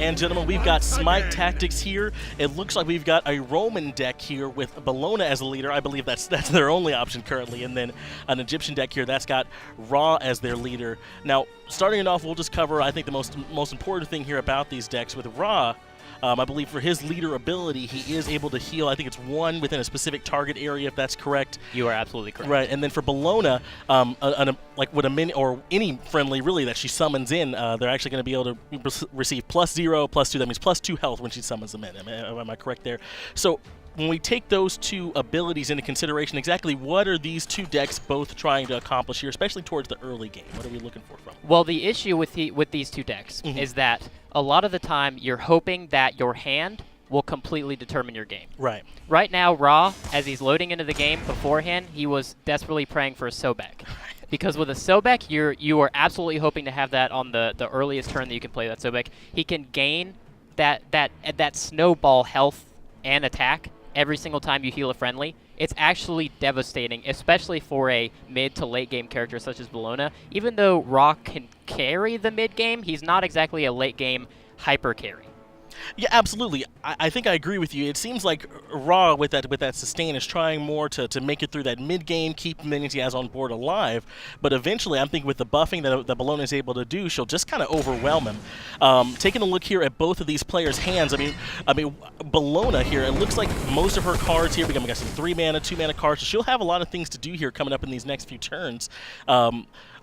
and gentlemen, we've got Smite Tactics here. It looks like we've got a Roman deck here with Bologna as the leader. I believe that's their only option currently. And then an Egyptian deck here that's got Ra as their leader. Now, starting it off, we'll just cover, I think, the most important thing here about these decks. With Ra, I believe for his leader ability, he is able to heal. I think it's 1 within a specific target area, if that's correct. You are absolutely correct. Right, and then for Bologna, like with a mini or any friendly really that she summons in, they're actually going to be able to receive +0, +2. That means +2 health when she summons them in. Am I correct there? So when we take those two abilities into consideration, exactly what are these two decks both trying to accomplish here, especially towards the early game? What are we looking for from them? Well, the issue with these two decks is that a lot of the time you're hoping that your hand will completely determine your game. Right. Right now, Ra, as he's loading into the game beforehand, he was desperately praying for a Sobek. Because with a Sobek, you are absolutely hoping to have that on the earliest turn that you can play that Sobek. He can gain that snowball health and attack every single time you heal a friendly. It's actually devastating, especially for a mid to late game character such as Bologna. Even though Ra can carry the mid game, he's not exactly a late game hyper carry. Yeah, absolutely. I think I agree with you. It seems like Ra with that sustain is trying more to make it through that mid game, keep minions he has on board alive. But eventually, I'm thinking with the buffing that Bologna is able to do, she'll just kind of overwhelm him. Taking a look here at both of these players' hands, I mean, Bologna here, it looks like most of her cards here, we got some 3 mana, 2 mana cards, so she'll have a lot of things to do here coming up in these next few turns.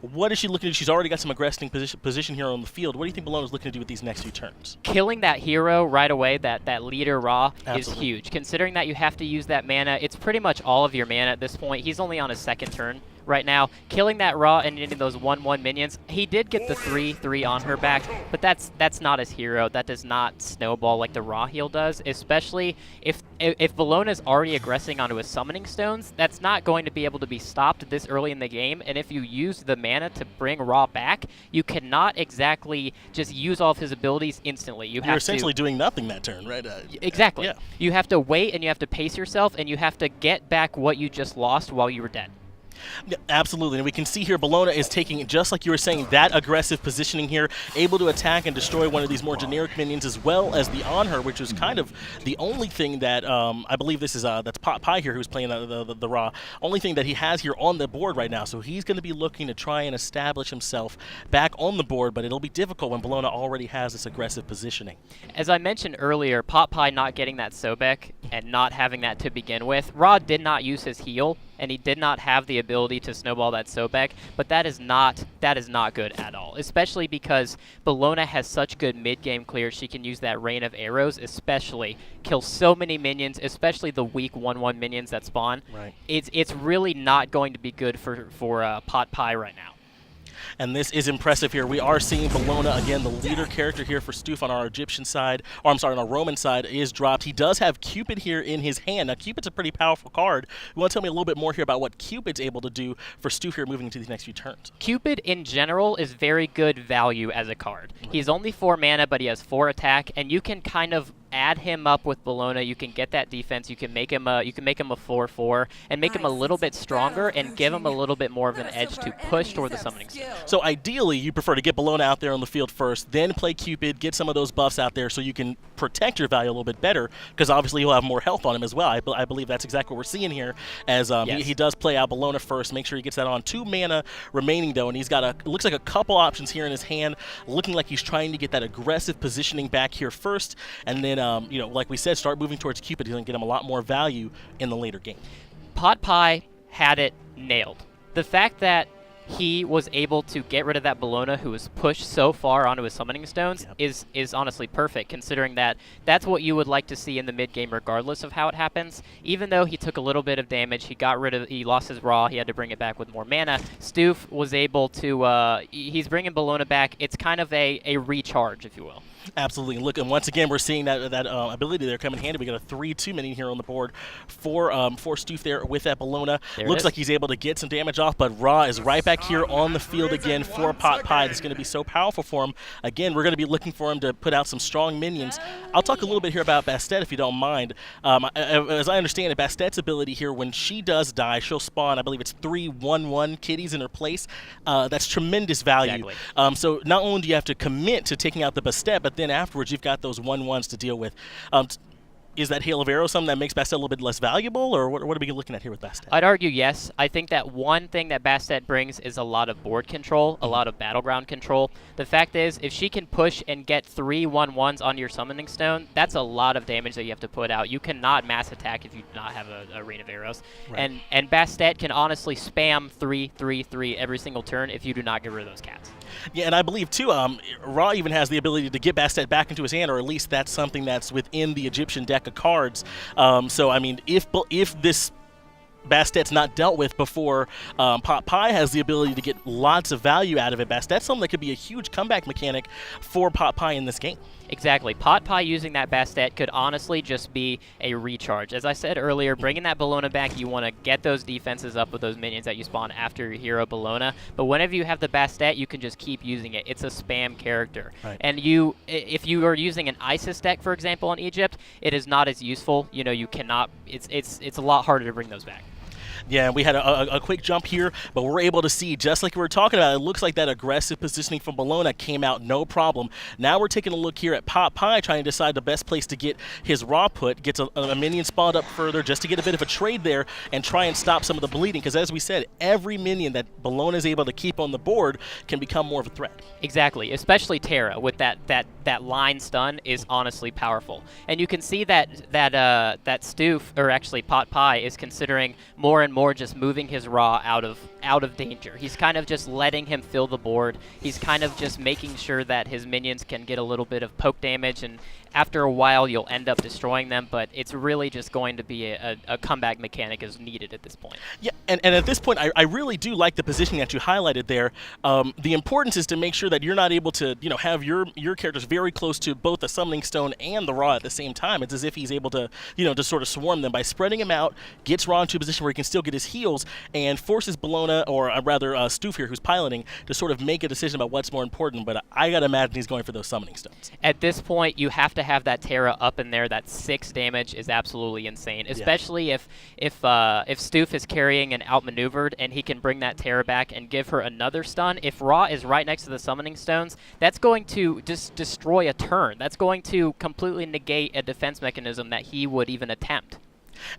What is she looking to do? She's already got some aggressive position here on the field. What do you think Bologna's looking to do with these next few turns? Killing that hero right away, that leader Ra, Absolutely. is huge. Considering that you have to use that mana, it's pretty much all of your mana at this point. He's only on his 2nd turn right now. Killing that Ra and getting those 1/1 minions, he did get the 3/3 on her back, but that's not his hero. That does not snowball like the Ra heal does, especially if Bologna's already aggressing onto his summoning stones. That's not going to be able to be stopped this early in the game, and if you use the mana to bring Ra back, you cannot exactly just use all of his abilities instantly. You're essentially doing nothing that turn, right? Exactly. Yeah. You have to wait, and you have to pace yourself, and you have to get back what you just lost while you were dead. Yeah, absolutely, and we can see here Bologna is taking, just like you were saying, that aggressive positioning here, able to attack and destroy one of these more generic minions as well as the on her, which is kind of the only thing that I believe this is that's Pot Pie here who's playing the Ra. Only thing that he has here on the board right now, so he's going to be looking to try and establish himself back on the board, but it'll be difficult when Bologna already has this aggressive positioning. As I mentioned earlier, Pot Pie not getting that Sobek and not having that to begin with, Ra did not use his heal, and he did not have the ability to snowball that Sobek, but that is not good at all, especially because Bologna has such good mid-game clear. She can use that rain of arrows, especially kill so many minions, especially the weak 1/1 minions that spawn. Right. It's really not going to be good for Pot Pie right now. And this is impressive here. We are seeing Bologna, again, the leader character here for Stoof on our Egyptian side, or I'm sorry, on our Roman side, is dropped. He does have Cupid here in his hand. Now, Cupid's a pretty powerful card. You want to tell me a little bit more here about what Cupid's able to do for Stoof here moving into these next few turns? Cupid, in general, is very good value as a card. He's only 4 mana, but he has 4 attack, and you can kind of add him up with Bologna. You can get that defense. You can make him a 4/4 and make him a little bit stronger and give him a little bit more of an edge to push toward the summoning stone. So ideally, you prefer to get Bologna out there on the field first, then play Cupid, get some of those buffs out there so you can protect your value a little bit better, because obviously he'll have more health on him as well. I believe that's exactly what we're seeing here, as yes. he does play out Bologna first, make sure he gets that on. 2 mana remaining, though, and he's got it looks like a couple options here in his hand, looking like he's trying to get that aggressive positioning back here first, and then, like we said, start moving towards Cupid. He's going to get him a lot more value in the later game. Pot Pie had it nailed. The fact that he was able to get rid of that Bologna who was pushed so far onto his summoning stones is honestly perfect, considering that that's what you would like to see in the mid game regardless of how it happens. Even though he took a little bit of damage, he lost his Ra, he had to bring it back with more mana. Stoof was able to, he's bringing Bologna back. It's kind of a recharge, if you will. Absolutely. Look, and once again, we're seeing that ability there come in handy. We got a 3/2 minion here on the board for Stoof there with that Bologna. Looks like he's able to get some damage off, but Ra is right back here on the field again for Pot Pie. That's going to be so powerful for him. Again, we're going to be looking for him to put out some strong minions. I'll talk a little bit here about Bastet, if you don't mind. As I understand it, Bastet's ability here, when she does die, she'll spawn, I believe it's 3/1/1 kitties in her place. That's tremendous value. Exactly. So not only do you have to commit to taking out the Bastet, but then afterwards you've got those 1-1s to deal with. Is that Hail of Arrows something that makes Bastet a little bit less valuable, or what are we looking at here with Bastet? I'd argue yes. I think that one thing that Bastet brings is a lot of board control, a lot of battleground control. The fact is, if she can push and get 3 1-1s on your Summoning Stone, that's a lot of damage that you have to put out. You cannot mass attack if you do not have a Rain of Arrows. Right. And Bastet can honestly spam 3-3-3 every single turn if you do not get rid of those cats. Yeah, and I believe, too, Ra even has the ability to get Bastet back into his hand, or at least that's something that's within the Egyptian deck of cards. So, I mean, if this Bastet's not dealt with before, Pot Pie has the ability to get lots of value out of it. Bastet's something that could be a huge comeback mechanic for Pot Pie in this game. Exactly. Pot Pie using that Bastet could honestly just be a recharge. As I said earlier, bringing that Bellona back, you want to get those defenses up with those minions that you spawn after your hero Bellona. But whenever you have the Bastet, you can just keep using it. It's a spam character. Right. And if you are using an Isis deck, for example, in Egypt, it is not as useful. You know, you cannot. It's a lot harder to bring those back. Yeah, we had a quick jump here, but we're able to see, just like we were talking about, it looks like that aggressive positioning from Bellona came out no problem. Now we're taking a look here at Pot Pie, trying to decide the best place to get his Raw put, gets a minion spawned up further just to get a bit of a trade there and try and stop some of the bleeding, because as we said, every minion that Bellona is able to keep on the board can become more of a threat. Exactly, especially Terra with that line stun is honestly powerful. And you can see that Stoof, or actually Pot Pie, is considering more and more just moving his Raw out of danger. He's kind of just letting him fill the board. He's kind of just making sure that his minions can get a little bit of poke damage, and after a while you'll end up destroying them, but it's really just going to be a comeback mechanic as needed at this point. Yeah, and at this point, I really do like the positioning that you highlighted there. The importance is to make sure that you're not able to, have your characters very close to both the Summoning Stone and the Raw at the same time. It's as if he's able to, to sort of swarm them by spreading him out, gets Raw into a position where he can still get his heals, and forces Bellona, or rather Stoof here, who's piloting, to sort of make a decision about what's more important. But I gotta imagine he's going for those Summoning Stones. At this point, you have to have that Terra up in there. That 6 damage is absolutely insane, especially if Stoof is carrying and outmaneuvered and he can bring that Terra back and give her another stun. If Ra is right next to the Summoning Stones, that's going to just destroy a turn. That's going to completely negate a defense mechanism that he would even attempt.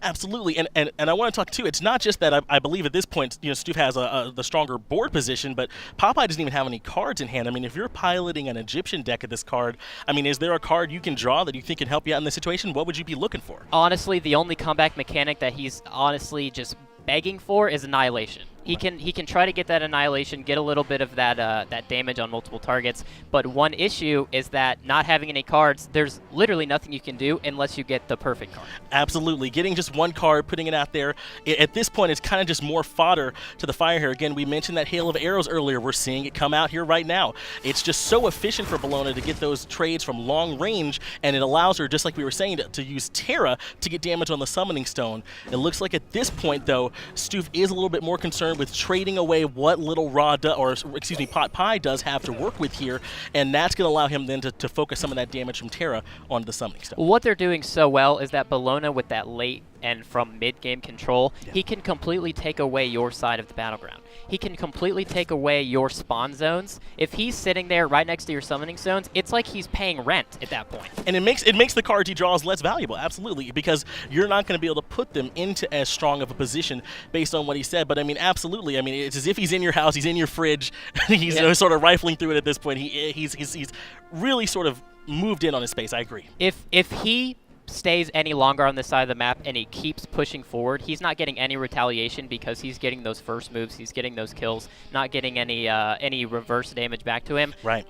Absolutely, and I want to talk too. It's not just that I believe at this point, Stoof has the stronger board position, but Popeye doesn't even have any cards in hand. I mean, if you're piloting an Egyptian deck of this card, I mean, is there a card you can draw that you think can help you out in this situation? What would you be looking for? Honestly, the only comeback mechanic that he's honestly just begging for is Annihilation. He can try to get that Annihilation, get a little bit of that damage on multiple targets, but one issue is that not having any cards, there's literally nothing you can do unless you get the perfect card. Absolutely. Getting just one card, putting it out there, at this point, it's kind of just more fodder to the fire here. Again, we mentioned that Hail of Arrows earlier. We're seeing it come out here right now. It's just so efficient for Bellona to get those trades from long range, and it allows her, just like we were saying, to use Terra to get damage on the Summoning Stone. It looks like at this point, though, Stoof is a little bit more concerned with trading away what little Pot Pie does have to work with here, and that's going to allow him then to focus some of that damage from Terra onto the Summoning Stone. Well, what they're doing so well is that Bellona, with that late and from mid-game control, he can completely take away your side of the battleground. He can completely take away your spawn zones. If he's sitting there right next to your Summoning Stones, it's like he's paying rent at that point. And it makes the cards he draws less valuable, absolutely, because you're not going to be able to put them into as strong of a position based on what he said. But I mean, absolutely, I mean, it's as if he's in your house, he's in your fridge, he's sort of rifling through it at this point. He's really sort of moved in on his space. I agree. If he stays any longer on this side of the map and he keeps pushing forward, he's not getting any retaliation because he's getting those first moves, he's getting those kills, not getting any reverse damage back to him. Right.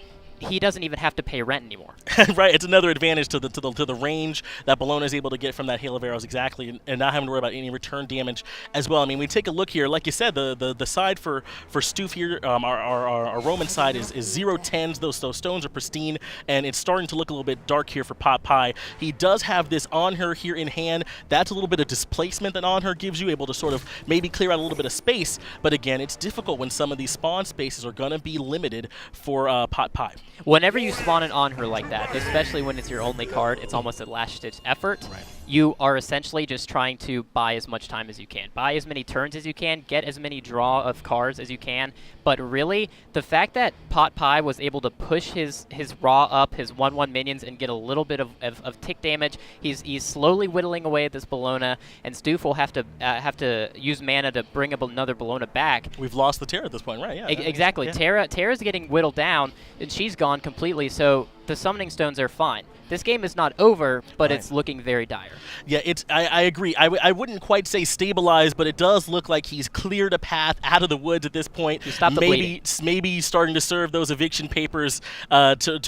He doesn't even have to pay rent anymore. Right, it's another advantage to the range that Bellona is able to get from that Hail of Arrows, exactly, and not having to worry about any return damage as well. I mean, we take a look here, like you said, the side for Stoof here, our Roman side is 0-10s. Those stones are pristine, and it's starting to look a little bit dark here for Pot Pie. He does have this on her here in hand. That's a little bit of displacement that on her gives you, able to sort of maybe clear out a little bit of space, but again, it's difficult when some of these spawn spaces are going to be limited for Pot Pie. Whenever you spawn it on her like that, especially when it's your only card, it's almost a last-ditch effort. Right. You are essentially just trying to buy as much time as you can. Buy as many turns as you can, get as many draw of cards as you can. But really, the fact that Pot Pie was able to push his Raw up, his 1/1 minions, and get a little bit of tick damage, he's slowly whittling away at this Bellona, and Stoof will have to use mana to bring up another Bellona back. We've lost the Terra at this point, right? Yeah. Exactly. Yeah. Terra's getting whittled down, and she's gone completely, so the summoning stones are fine. This game is not over, but it's looking very dire. Yeah, I agree. I wouldn't quite say stabilized, but it does look like he's cleared a path out of the woods at this point. He stopped the bleeding. Maybe starting to serve those eviction papers to to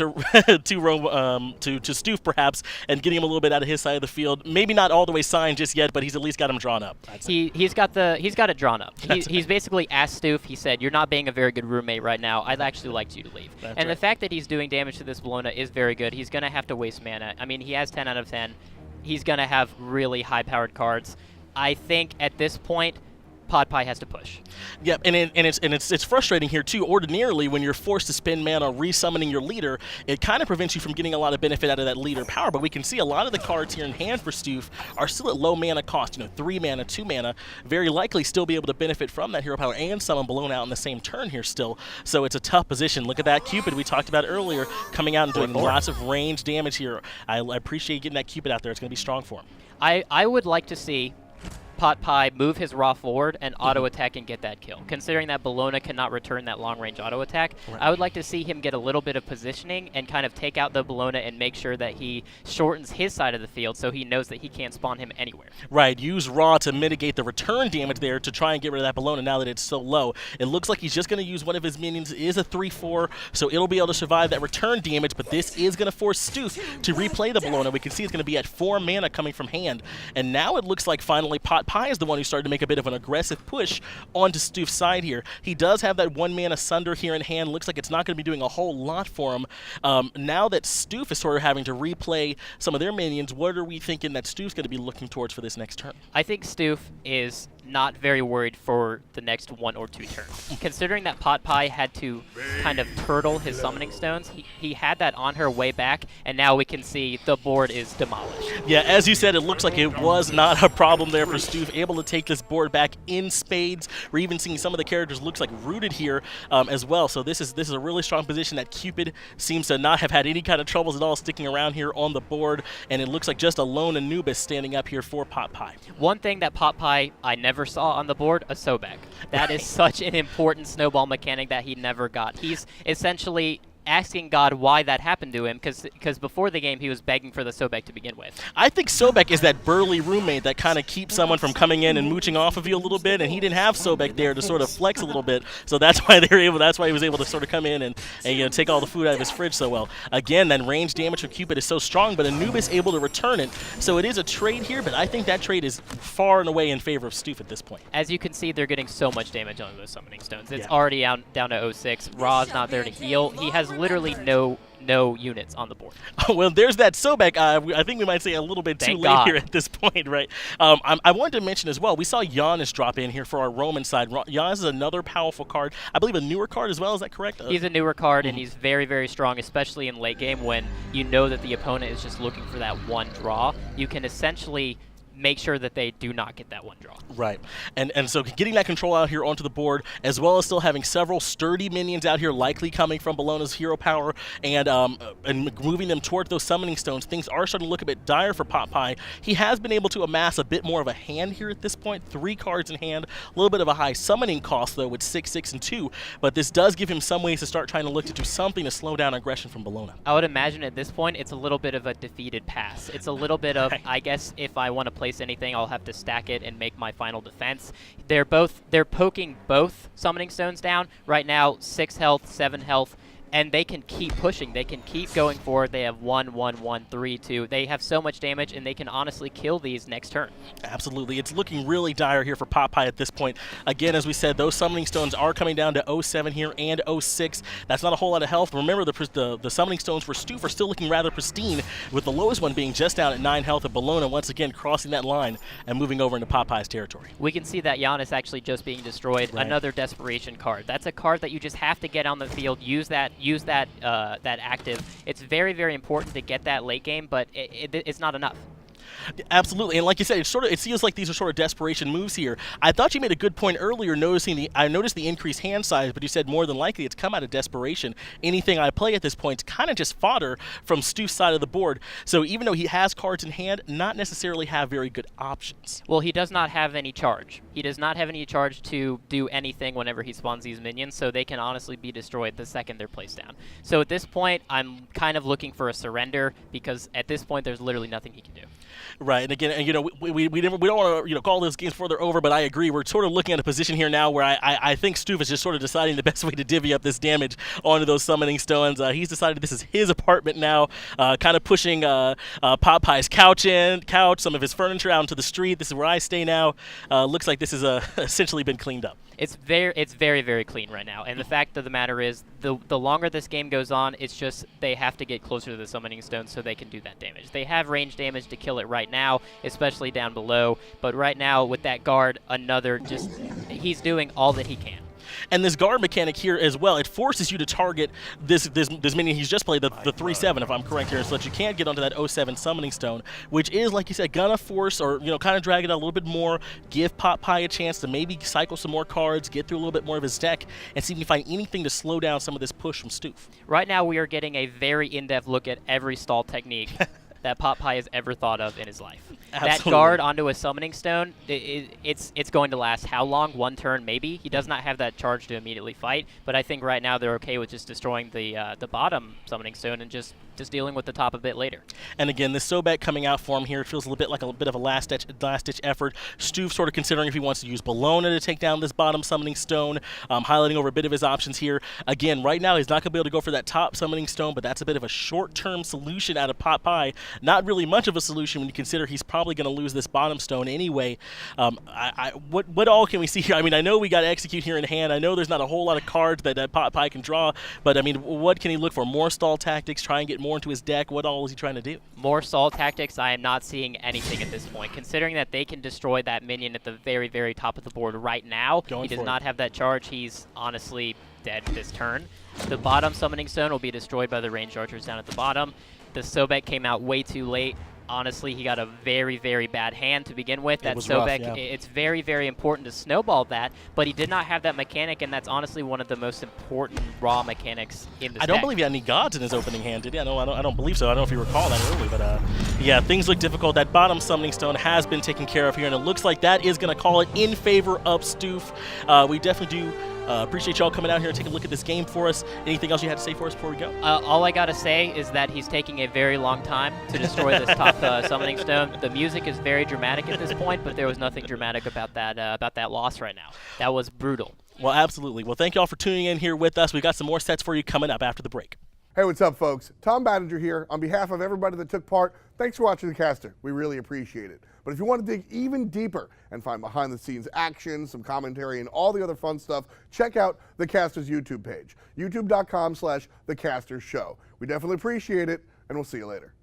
Stoof perhaps, and getting him a little bit out of his side of the field. Maybe not all the way signed just yet, but he's at least got him drawn up. He's got it drawn up. He's basically asked Stoof. He said, "You're not being a very good roommate right now. I'd actually like you to leave." And the fact that he's doing damage to this Bellona is very good. He's going to have to waste mana. I mean, he has 10 out of 10. He's going to have really high-powered cards. I think at this point, Pot Pie has to push. Yep, and it's frustrating here too. Ordinarily, when you're forced to spend mana resummoning your leader, it kind of prevents you from getting a lot of benefit out of that leader power. But we can see a lot of the cards here in hand for Stoof are still at low mana cost. 3 mana, 2 mana. Very likely still be able to benefit from that hero power and summon Bellona out in the same turn here still. So it's a tough position. Look at that Cupid we talked about earlier, coming out and doing lots of range damage here. I appreciate getting that Cupid out there. It's going to be strong for him. I would like to see Pot Pie move his Raw forward and auto attack and get that kill. Considering that Bellona cannot return that long range auto attack, I would like to see him get a little bit of positioning and kind of take out the Bellona and make sure that he shortens his side of the field so he knows that he can't spawn him anywhere. Right, use Raw to mitigate the return damage there to try and get rid of that Bellona now that it's so low. It looks like he's just going to use one of his minions. It is a 3/4, so it'll be able to survive that return damage, but this is going to force Stoof to replay the Bellona. We can see it's going to be at 4 mana coming from hand, and now it looks like finally Pot Pie is the one who started to make a bit of an aggressive push onto Stoof's side here. He does have that 1 mana Sunder here in hand. Looks like it's not going to be doing a whole lot for him. Now that Stoof is sort of having to replay some of their minions, what are we thinking that Stoof's going to be looking towards for this next turn? I think Stoof is not very worried for the next 1 or 2 turns. Considering that Pot Pie had to kind of turtle his summoning stones, he had that on her way back, and now we can see the board is demolished. Yeah, as you said, it looks like it was not a problem there for Stoof, able to take this board back in spades. We're even seeing some of the characters looks like rooted here as well, so this is a really strong position that Cupid seems to not have had any kind of troubles at all sticking around here on the board, and it looks like just a lone Anubis standing up here for Pot Pie. One thing that Pot Pie I never saw on the board, a Sobek. That is such an important snowball mechanic that he never got. He's essentially asking God why that happened to him, because before the game he was begging for the Sobek to begin with. I think Sobek is that burly roommate that kind of keeps someone from coming in and mooching off of you a little bit, and he didn't have Sobek there to sort of flex a little bit, so that's why he was able to sort of come in and take all the food out of his fridge so well. Again, that range damage from Cupid is so strong, but Anubis able to return it, so it is a trade here, but I think that trade is far and away in favor of Stoof at this point. As you can see, they're getting so much damage on those summoning stones. It's already down to 06. Raw's not there to heal. He has literally no units on the board. Well, there's that Sobek. I think we might say a little bit too late here at this point, right? I wanted to mention as well, we saw Giannis drop in here for our Roman side. Giannis is another powerful card. I believe a newer card as well. Is that correct? He's a newer card, and he's very, very strong, especially in late game when you know that the opponent is just looking for that one draw. You can essentially make sure that they do not get that one draw. Right. And so getting that control out here onto the board, as well as still having several sturdy minions out here likely coming from Bellona's hero power and moving them toward those summoning stones, things are starting to look a bit dire for Pot Pie. He has been able to amass a bit more of a hand here at this point, 3 cards in hand, a little bit of a high summoning cost though with 6, 6, and 2, but this does give him some ways to start trying to look to do something to slow down aggression from Bellona. I would imagine at this point it's a little bit of a defeated pass. It's a little bit of, I guess if I want to place anything, I'll have to stack it and make my final defense. They're poking both summoning stones down right now, 6 health, 7 health, and they can keep pushing. They can keep going forward. They have 1, 1, 1, 3, 2. They have so much damage, and they can honestly kill these next turn. Absolutely. It's looking really dire here for Pot Pie at this point. Again, as we said, those summoning stones are coming down to 07 here and 06. That's not a whole lot of health. Remember, the summoning stones for Stoof are still looking rather pristine, with the lowest one being just down at 9 health, and Bellona once again crossing that line and moving over into Pot Pie's territory. We can see that Giannis actually just being destroyed. Right. Another desperation card. That's a card that you just have to get on the field, use that use that that active. It's very, very important to get that late game, but it's not enough. Absolutely, and like you said, it feels like these are sort of desperation moves here. I thought you made a good point earlier, I noticed the increased hand size, but you said more than likely it's come out of desperation. Anything I play at this point is kind of just fodder from Stu's side of the board. So even though he has cards in hand, not necessarily have very good options. Well, he does not have any charge. He does not have any charge to do anything whenever he spawns these minions, so they can honestly be destroyed the second they're placed down. So at this point, I'm kind of looking for a surrender, because at this point there's literally nothing he can do. Right, and again, you know, we don't want to call those games further over, but I agree. We're sort of looking at a position here now where I think Stu is just sort of deciding the best way to divvy up this damage onto those summoning stones. He's decided this is his apartment now, kind of pushing Pot Pie's couch, some of his furniture out into the street. This is where I stay now. Looks like this has essentially been cleaned up. It's very, very clean right now, and the fact of the matter is, the longer this game goes on, it's just they have to get closer to the summoning stone so they can do that damage. They have range damage to kill it right now, especially down below, but right now with that guard, he's doing all that he can. And this guard mechanic here as well, it forces you to target this minion he's just played, the 3/7, if I'm correct here, so that you can't get onto that 07 summoning stone, which is, like you said, gonna force or kind of drag it out a little bit more, give Pot Pie a chance to maybe cycle some more cards, get through a little bit more of his deck, and see if you can find anything to slow down some of this push from Stoof. Right now we are getting a very in-depth look at every stall technique that Pot Pie has ever thought of in his life. Absolutely. That guard onto a summoning stone, it's going to last how long? One turn, maybe? He does not have that charge to immediately fight, but I think right now they're okay with just destroying the bottom summoning stone and just dealing with the top a bit later. And again, this Sobek coming out for him here, it feels a little bit like a bit of a last-ditch effort. Stoof sort of considering if he wants to use Bologna to take down this bottom summoning stone, highlighting over a bit of his options here. Again, right now he's not going to be able to go for that top summoning stone, but that's a bit of a short-term solution out of Pot Pie. Not really much of a solution when you consider he's probably going to lose this bottom stone anyway. What all can we see here? I mean, I know we got Execute here in hand. I know there's not a whole lot of cards that Pot Pie can draw, but I mean, what can he look for? More stall tactics, try and get more into his deck? What all is he trying to do? More stall tactics? I am not seeing anything at this point. Considering that they can destroy that minion at the very, very top of the board right now, he does not have that charge. He's honestly dead this turn. The bottom summoning stone will be destroyed by the ranged archers down at the bottom. The Sobek came out way too late. Honestly, he got a very, very bad hand to begin with. That Sobek, yeah. It's very, very important to snowball that, but he did not have that mechanic, and that's honestly one of the most important raw mechanics in this I don't deck. believe he had any gods in his opening hand, did he? I don't believe so. I don't know if you recall that early, but yeah, things look difficult. That bottom summoning stone has been taken care of here, and it looks like that is going to call it in favor of Stoof. We definitely do appreciate y'all coming out here and taking a look at this game for us. Anything else you had to say for us before we go? All I got to say is that he's taking a very long time to destroy this top summoning stone. The music is very dramatic at this point, but there was nothing dramatic about that loss right now. That was brutal. Well, absolutely. Well, thank y'all for tuning in here with us. We got some more sets for you coming up after the break. Hey, what's up, folks? Tom Battinger here. On behalf of everybody that took part, thanks for watching the caster. We really appreciate it. But if you want to dig even deeper and find behind-the-scenes action, some commentary, and all the other fun stuff, check out the caster's YouTube page, youtube.com/thecastershow. We definitely appreciate it, and we'll see you later.